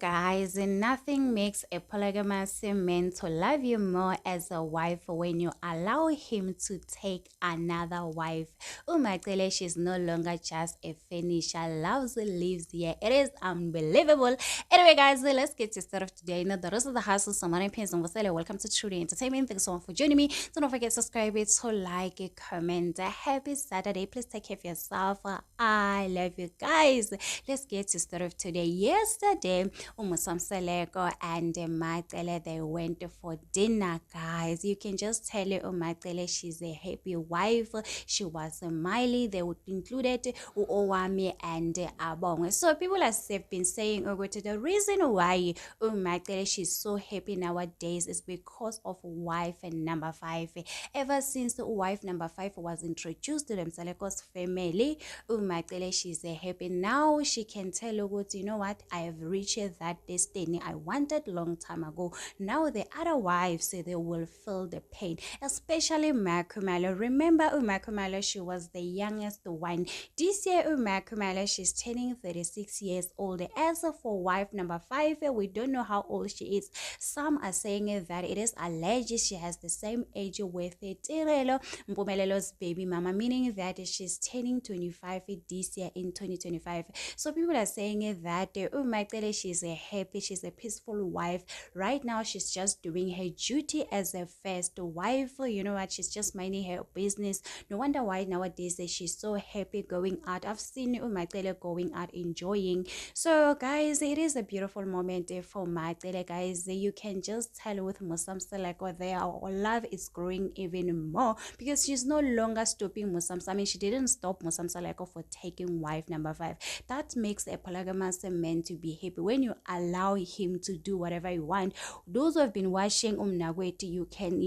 guys, nothing makes a polygamous man to love you more as a wife when you allow him to take another wife. Umatele, she's no longer just a finisher. Loves lives here. It is unbelievable. Anyway, guys, let's get started today. You know, the rest of the house is someone pins on welcome to Trudy Entertainment. Thanks so much for joining me. So don't forget to subscribe it, so like it, comment. Happy Saturday. Please take care of yourself. I love you guys. Let's get started today. Yesterday, Umusamseleko and Matele, they went for dinner, guys. You can just tell Matele she's a happy wife. She was smiling. They would included Uowami and Abong. So people have been saying the reason why Matele she's so happy nowadays is because of wife and number 5. Ever since wife number 5 was introduced to Msaleko's family, Matele she's a happy now. She can tell you know what, I have reached that destiny I wanted long time ago. Now the other wives say they will feel the pain, especially Makumalo. Remember Makumalo, she was the youngest one. This year Makumalo, she's turning 36 years old. As for wife number 5, we don't know how old she is. Some are saying that it is alleged she has the same age with Tirelo Mpumelo's baby mama, meaning that she's turning 25 this year in 2025. So people are saying that Umatele, she's a happy, she's a peaceful wife. Right now, she's just doing her duty as a first wife. You know what? She's just minding her business. No wonder why nowadays she's so happy going out. I've seen Umatele going out enjoying. So guys, it is a beautiful moment for Matele, guys. You can just tell with Musamsa like there our love is growing even more because she's no longer stopping Musamsa. I mean, she didn't stop Musamsa like for taking wife number 5. That makes a polygamous man to be happy when you allow him to do whatever you want. Those who have been watching Nagweti, you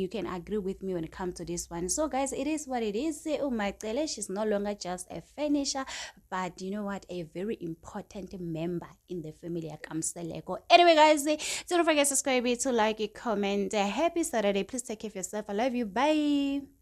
can agree with me when it comes to this one. So guys, it is what it is. Umatele, she's no longer just a finisher, but you know what, a very important member in the family. Anyway guys, don't forget to subscribe, to like it, comment. Happy Saturday. Please take care of yourself. I love you. Bye.